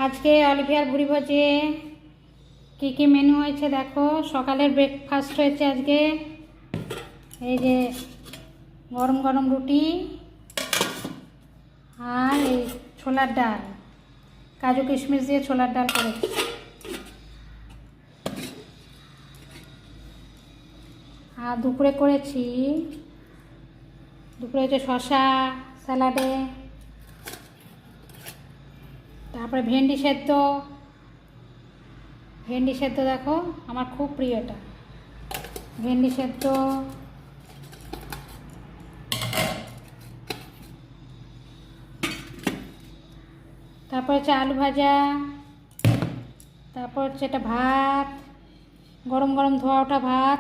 আজকে অলিভিয়ার ভুড়ি ভোজে কী কী মেনু হয়েছে দেখো। সকালের ব্রেকফাস্ট হয়েছে আজকে এই যে গরম গরম রুটি আর এই ছোলার ডাল, কাজু কিশমিশ দিয়ে ছোলার ডাল করেছি। আর দুপুরে হচ্ছে শশা স্যালাডে, তারপরে ভেন্ডি সেদ্ধ দেখো আমার খুব প্রিয় এটা, ভেন্ডি সেদ্ধ, তারপর হচ্ছে আলু ভাজা, তারপর হচ্ছে এটা ভাত, গরম গরম ধোয়া ওঠা ভাত,